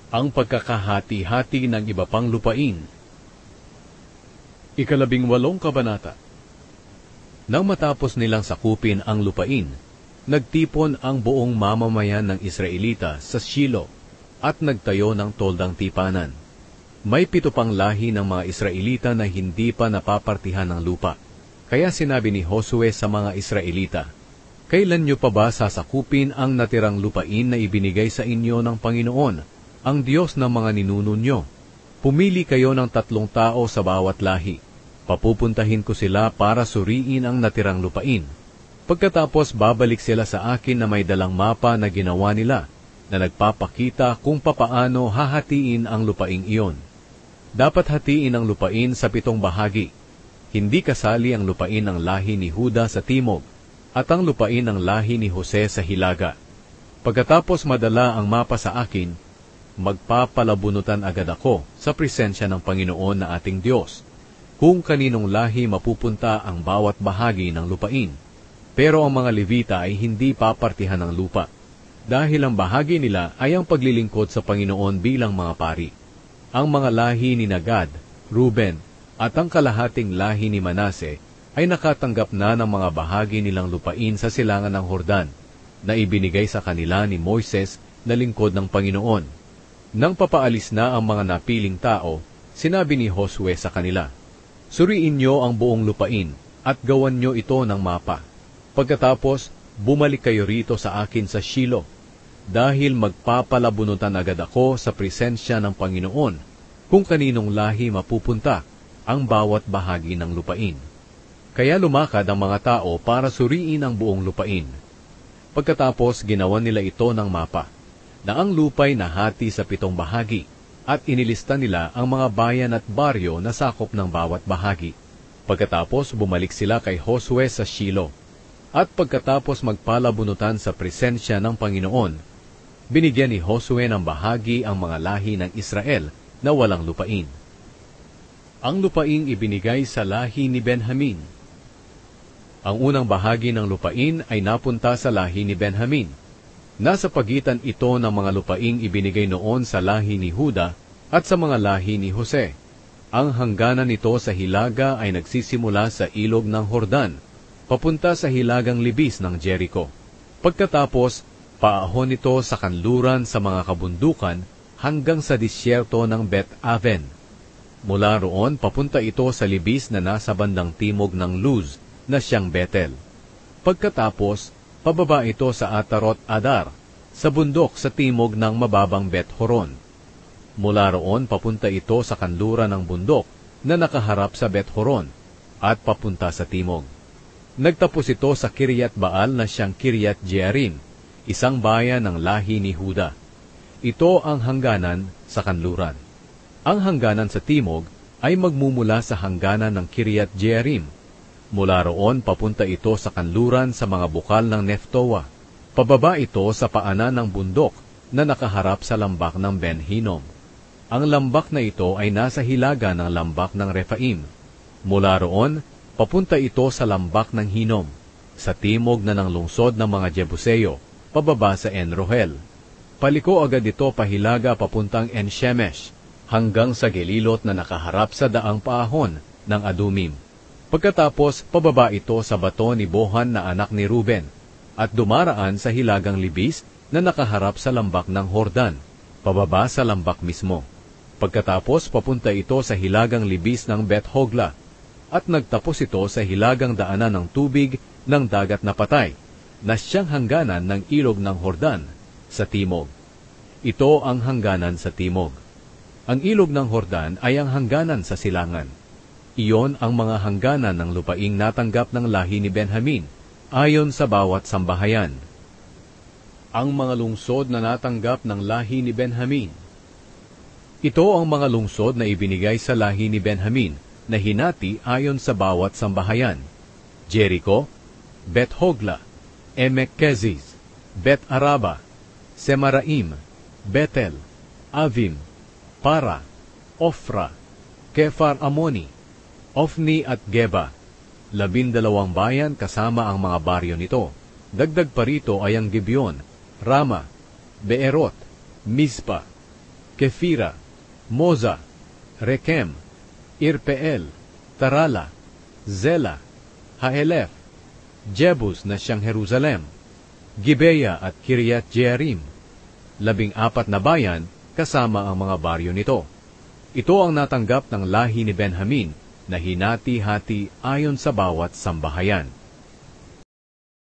Ang pagkakahati-hati ng iba pang lupain. 18 kabanata. Nang matapos nilang sakupin ang lupain, nagtipon ang buong mamamayan ng Israelita sa Shilo at nagtayo ng toldang tipanan. May 7 pang lahi ng mga Israelita na hindi pa napapartihan ng lupa. Kaya sinabi ni Josue sa mga Israelita, "Kailan nyo pa ba sasakupin ang natirang lupain na ibinigay sa inyo ng Panginoon, ang Diyos ng mga ninuno nyo? Pumili kayo ng 3 tao sa bawat lahi. Papupuntahin ko sila para suriin ang natirang lupain. Pagkatapos babalik sila sa akin na may dalang mapa na ginawa nila, na nagpapakita kung papaano hahatiin ang lupaing iyon. Dapat hatiin ang lupain sa 7 bahagi. Hindi kasali ang lupain ng lahi ni Huda sa timog, at ang lupain ng lahi ni Jose sa hilaga. Pagkatapos madala ang mapa sa akin, magpapalabunutan agad ako sa presensya ng Panginoon na ating Diyos, kung kaninong lahi mapupunta ang bawat bahagi ng lupain. Pero ang mga Levita ay hindi papartihan ng lupa, dahil ang bahagi nila ay ang paglilingkod sa Panginoon bilang mga pari. Ang mga lahi ni Gad, Ruben, at ang kalahating lahi ni Manase ay nakatanggap na ng mga bahagi nilang lupain sa silangan ng Hordan, na ibinigay sa kanila ni Moises na lingkod ng Panginoon. Nang papaalis na ang mga napiling tao, sinabi ni Josue sa kanila, "Suriin nyo ang buong lupain at gawan nyo ito ng mapa. Pagkatapos, bumalik kayo rito sa akin sa Shilo, dahil magpapalabunutan agad ako sa presensya ng Panginoon kung kaninong lahi mapupunta ang bawat bahagi ng lupain." Kaya lumakad ang mga tao para suriin ang buong lupain. Pagkatapos, ginawan nila ito ng mapa, na ang lupay nahati sa 7 bahagi, at inilista nila ang mga bayan at baryo na sakop ng bawat bahagi. Pagkatapos bumalik sila kay Josue sa Shilo, at pagkatapos magpalabunutan sa presensya ng Panginoon, binigyan ni Josue ng bahagi ang mga lahi ng Israel na walang lupain. Ang lupaing ibinigay sa lahi ni Benjamin. Ang unang bahagi ng lupain ay napunta sa lahi ni Benjamin. Nasa pagitan ito ng mga lupaing ibinigay noon sa lahi ni Huda at sa mga lahi ni Jose. Ang hangganan nito sa hilaga ay nagsisimula sa ilog ng Hordan, papunta sa hilagang libis ng Jericho. Pagkatapos, paahon ito sa kanluran sa mga kabundukan hanggang sa disyerto ng Bet-Aven. Mula roon, papunta ito sa libis na nasa bandang timog ng Luz, na siyang Betel. Pagkatapos, pababa ito sa Atarot Adar, sa bundok sa timog ng mababang Bet-Horon. Mula roon, papunta ito sa kanluran ng bundok na nakaharap sa Bet-Horon at papunta sa timog. Nagtapos ito sa Kiryat Baal na siyang Kiryat Jearim, isang bayan ng lahi ni Huda. Ito ang hangganan sa kanluran. Ang hangganan sa timog ay magmumula sa hangganan ng Kiryat Jearim. Mula roon, papunta ito sa kanluran sa mga bukal ng Neftoa. Pababa ito sa paanan ng bundok na nakaharap sa lambak ng Ben-Hinnom. Ang lambak na ito ay nasa hilaga ng lambak ng Rephaim. Mula roon, papunta ito sa lambak ng Hinnom, sa timog na ng lungsod ng mga Jebuseo, pababa sa En-Rohel. Paliko agad ito pahilaga papuntang En-Shemesh, hanggang sa gelilot na nakaharap sa daang paahon ng Adumim. Pagkatapos, pababa ito sa bato ni Bohan na anak ni Ruben, at dumaraan sa hilagang libis na nakaharap sa lambak ng Hordan, pababa sa lambak mismo. Pagkatapos, papunta ito sa hilagang libis ng Bet-Hogla, at nagtapos ito sa hilagang daanan ng tubig ng dagat na patay, na siyang hangganan ng ilog ng Hordan sa timog. Ito ang hangganan sa timog. Ang ilog ng Hordan ay ang hangganan sa silangan. Iyon ang mga hangganan ng lupaing natanggap ng lahi ni Benjamin, ayon sa bawat sambahayan. Ang mga lungsod na natanggap ng lahi ni Benjamin. Ito ang mga lungsod na ibinigay sa lahi ni Benjamin, na hinati ayon sa bawat sambahayan: Jericho, Bet-Hogla, Emek-Keziz, Bet-Araba, Semaraim, Betel, Avim, Para, Ofra, Kefar-Amoni, Ofni at Geba, 12 bayan kasama ang mga baryo nito. Dagdag pa rito ay ang Gibeon, Rama, Beerot, Mizpa, Kefira, Moza, Rekem, Irpeel, Tarala, Zela, Haelef, Jebus na siyang Jerusalem, Gibeya at Kiriath Jearim, 14 na bayan kasama ang mga baryo nito. Ito ang natanggap ng lahi ni Benjamin na hinati-hati ayon sa bawat sambahayan.